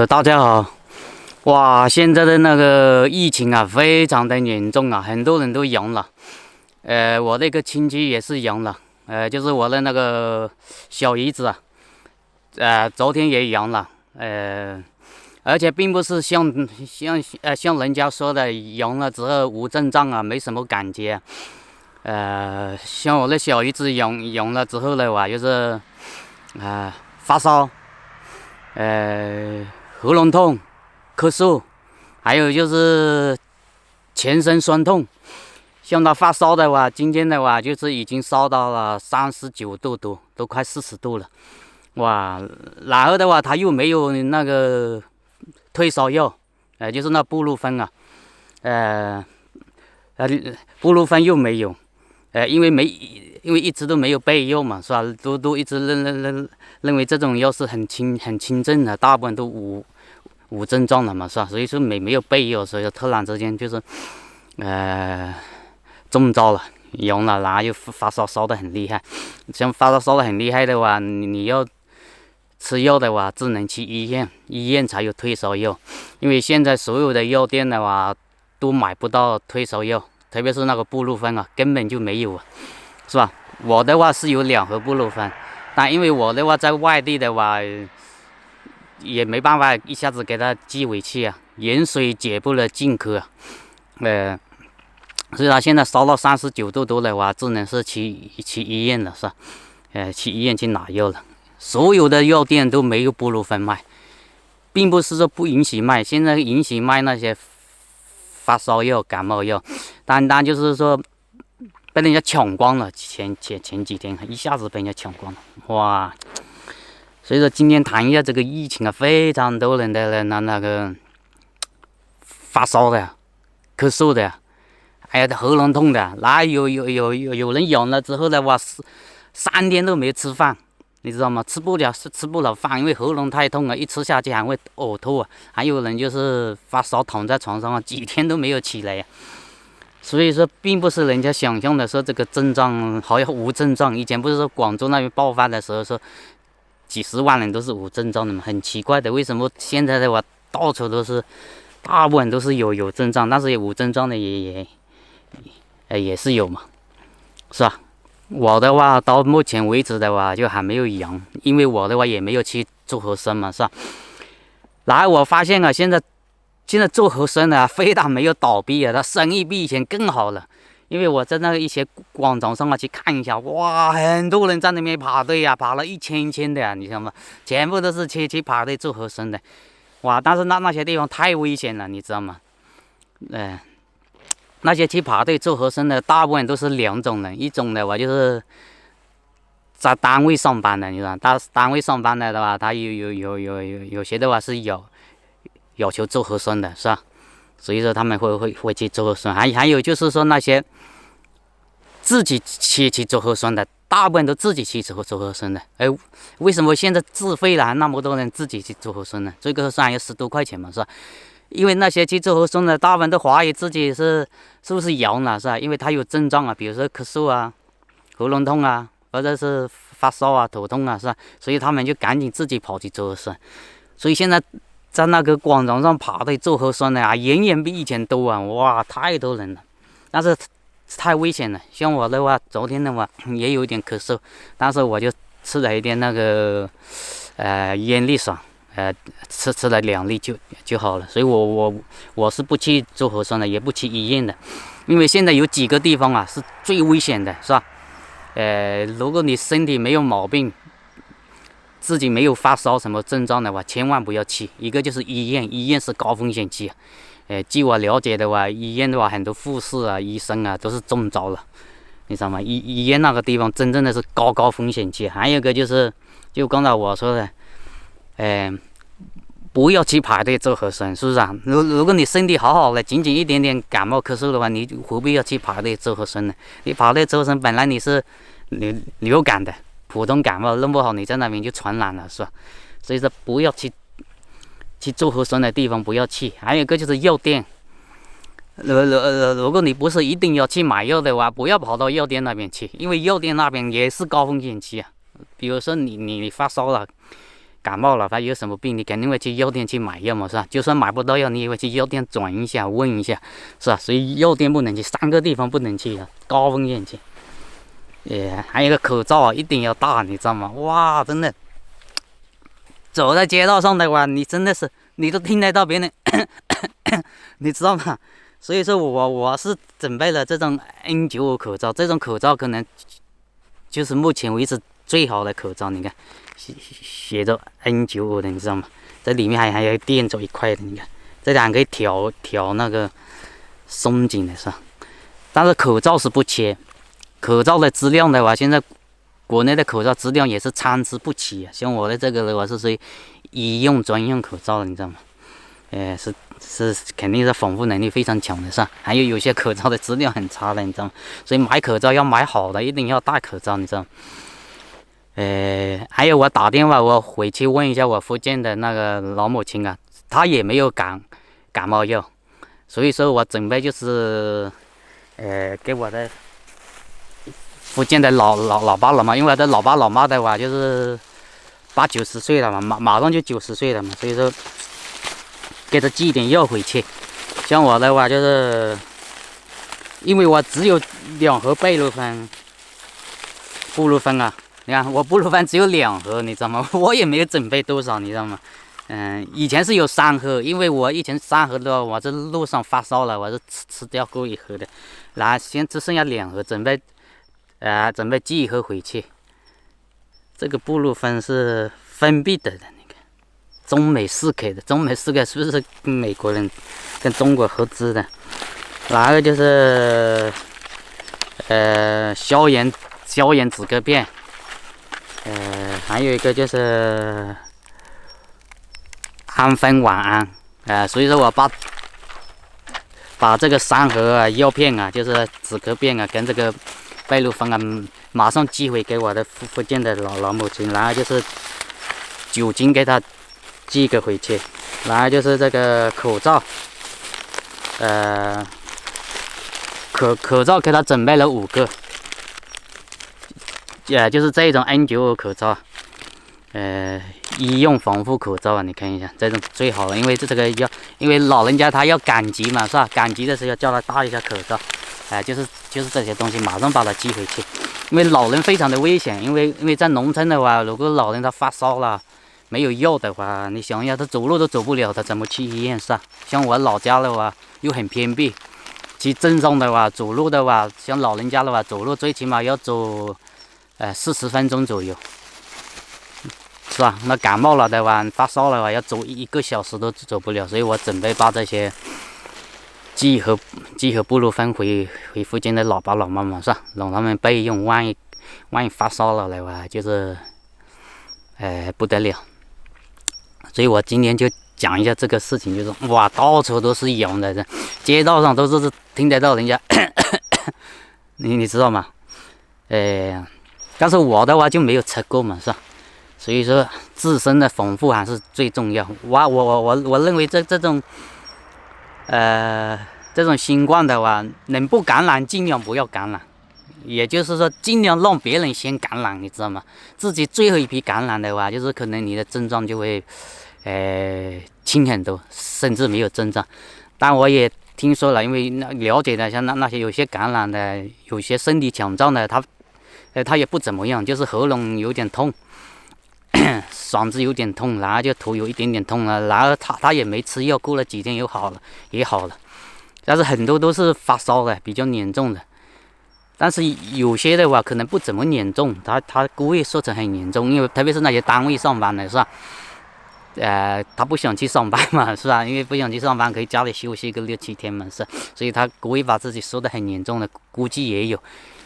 大家好，哇，现在的那个疫情啊，非常的严重啊，很多人都阳了。我那个亲戚也是阳了，就是我的那个小姨子啊，昨天也阳了，而且并不是像人家说的阳了之后无症状啊，没什么感觉。像我的小姨子阳了之后的话，就是发烧。喉咙痛、咳嗽，还有就是全身酸痛。像他发烧的话，今天的话就是已经烧到了39度多，都快40度了。哇，然后的话他又没有那个退烧药，就是那布洛芬啊，布洛芬又没有，因为一直都没有备用嘛，是吧？都一直认为这种药是很轻症的，大部分都无症状的嘛，是吧？所以说没有备用，所以说突然之间就是中招了，阳了，然后又发烧烧得很厉害。像发烧烧得很厉害的话，你要吃药的话，只能去医院才有退烧药，因为现在所有的药店的话都买不到退烧药，特别是那个布洛芬啊，根本就没有啊。是吧？我的话是有2盒布洛芬，但因为我的话在外地的话，也没办法一下子给他寄回去啊，远水解不了近渴啊。所以他现在烧到39度多的话，只能是去医院了，是吧？去医院去拿药了。所有的药店都没有布洛芬卖，并不是说不允许卖，现在允许卖那些发烧药、感冒药，单就是说被人家抢光了，前几天一下子被人家抢光了，哇！所以说今天谈一下这个疫情啊，非常多人的那个发烧的、咳嗽的，还有喉咙痛的，那有人阳了之后的话，3天都没吃饭，你知道吗？吃不了饭，因为喉咙太痛了，一吃下去还会呕吐啊。还有人就是发烧躺在床上啊，几天都没有起来呀。所以说，并不是人家想象的说这个症状好像无症状。以前不是说广州那边爆发的时候说几十万人都是无症状的嘛，很奇怪的。为什么现在的话到处都是，大部分都是有症状，但是无症状的也是有嘛，是吧？我的话到目前为止的话就还没有阳，因为我的话也没有去做核酸嘛，是吧？然后我发现啊，现在做核酸的非但没有倒闭啊，他生意比以前更好了。因为我在那一些广场上去看一下，哇，很多人在那边排队啊，排了一圈的啊，你知道吗？全部都是去排队做核酸的，哇！但是那些地方太危险了，你知道吗？那些去排队做核酸的，大部分都是2种人，一种的话就是在单位上班的，你知道，单位上班的话，他有些的话是要求做核酸的，是吧？所以说他们会去做核酸，还有就是说那些自己去做核酸的，大部分都自己去做核酸的。为什么现在自费了，那么多人自己去做核酸呢？这个核酸还要10多块钱嘛，是吧？因为那些去做核酸的，大部分都怀疑自己是不是阳了，是吧？因为他有症状啊，比如说咳嗽啊、喉咙痛啊，或者是发烧啊、头痛啊，是吧？所以他们就赶紧自己跑去做核酸。所以现在在那个广场上排队做核酸的啊，远远比以前多啊！哇，太多人了，但是太危险了。像我的话，昨天的话也有一点咳嗽，但是我就吃了一点那个烟粒爽，吃了2粒就好了。所以我是不去做核酸的，也不去医院的，因为现在有几个地方啊是最危险的，是吧？如果你身体没有毛病，自己没有发烧什么症状的话，千万不要去。一个就是医院是高风险期，据我了解的话，医院的话很多护士啊、医生啊都是中招了，你知道吗？医院那个地方真正的是高风险期。还有一个就是，就刚才我说的，不要去排队做核酸，是不是啊？如果你身体好的，仅一点点感冒咳嗽的话，你何必要去排队做核酸呢？你排队做核酸，本来你是流感的。普通感冒弄不好，你在那边就传染了，是吧？所以说不要去做核酸的地方不要去。还有一个就是药店，如果你不是一定要去买药的话，不要跑到药店那边去，因为药店那边也是高风险期啊。比如说你发烧了，感冒了，他有什么病，你肯定会去药店去买药嘛，是吧？就算买不到药，你也会去药店转一下，问一下，是吧？所以药店不能去，3个地方不能去的，高风险去。还有一个口罩啊，一定要戴，你知道吗？哇，真的，走在街道上的话，你真的是你都听得到别人，你知道吗？所以说我是准备了这种 N95 口罩，这种口罩可能就是目前为止最好的口罩，你看。写着 N95 的，你知道吗？这里面还有垫着一块的，你看，这两个调那个松紧的是吧？但是口罩是不缺，口罩的质量的话，现在国内的口罩质量也是参差不齐啊。像我的这个的话是属于医用专用口罩的，你知道吗？是肯定是防护能力非常强的，是吧？还有些口罩的质量很差的，你知道吗？所以买口罩要买好的，一定要戴口罩，你知道吗？还有我打电话，我回去问一下我福建的那个老母亲啊，她也没有感冒药，所以说我准备就是，给我的福建的老爸老妈，因为我的老爸老妈的话就是80、90岁了嘛，马上就90岁了嘛，所以说给他寄点药回去。像我的话就是，因为我只有2盒贝洛芬，布洛芬啊。你看，我布洛芬只有2盒，你知道吗？我也没有准备多少，你知道吗？以前是有3盒，因为我以前3盒的话，我这路上发烧了，我是吃掉过1盒的，然后现在只剩下2盒，准备寄1盒回去。这个布洛芬是芬必得的那个，中美4K的，中美4K是不是美国人跟中国合资的？然后就是消炎止咳片。还有一个就是安芬晚安，所以说我把这个3盒药片啊，就是止咳片啊，跟这个贝洛芬啊，马上寄回给我的福建的老母亲，然后就是酒精给他寄个回去，然后就是这个口罩，口罩给他准备了5个。就是这种 N95 口罩，医用防护口罩啊，你看一下，这种最好了，因为这个因为老人家他要赶集嘛，是吧？赶集的时候要叫他戴一下口罩，就是这些东西，马上把它寄回去，因为老人非常的危险，因为在农村的话，如果老人他发烧了，没有药的话，你想一下，他走路都走不了，他怎么去医院是吧？像我老家的话又很偏僻，去镇上的话，走路的话，像老人家的话，走路最起码要走40分钟左右，是吧？那感冒了的话，发烧了的话，要走1个小时都走不了，所以我准备把这些寄盒布洛芬回福建的老爸老妈嘛，是吧？让他们备用，万一发烧了的话，就是不得了。所以我今天就讲一下这个事情，就是哇，到处都是阳的，街道上都是听得到人家你知道吗？但是我的话就没有吃过嘛，是吧？所以说自身的防护还是最重要。我认为这种新冠的话，能不感染尽量不要感染，也就是说尽量让别人先感染，你知道吗？自己最后一批感染的话，就是可能你的症状就会轻很多，甚至没有症状。但我也听说了，因为了解的像那些有些感染的，有些身体强壮的，他也不怎么样，就是喉咙有点痛，嗓子有点痛，然后就头有一点点痛了，然后他也没吃药，过了几天也好了。但是很多都是发烧的，比较严重的。但是有些的话可能不怎么严重，他故意说成很严重，因为特别是那些单位上班的是吧？他不想去上班嘛，是吧？因为不想去上班，可以家里休息个6、7天嘛，是，所以他故意把自己说得很严重的，估计也有。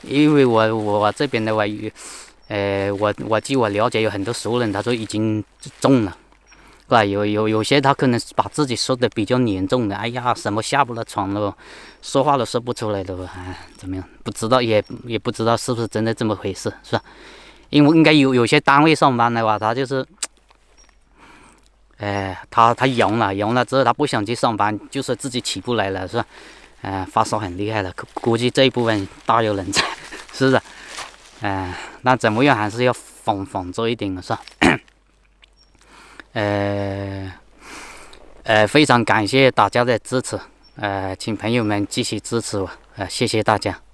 因为我这边的话，据我了解，有很多熟人，他说已经中了，是吧？有些他可能把自己说的比较严重的，哎呀，什么下不了床了，说话都说不出来了，怎么样？不知道也不知道是不是真的这么回事，是吧？因为应该有些单位上班的话，他就是。他阳了之后，他不想去上班，就说自己起不来了，是吧？发烧很厉害了，估计这一部分大有人在，是不是？那怎么样还是要防着一点，是吧？非常感谢大家的支持，请朋友们继续支持我，谢谢大家。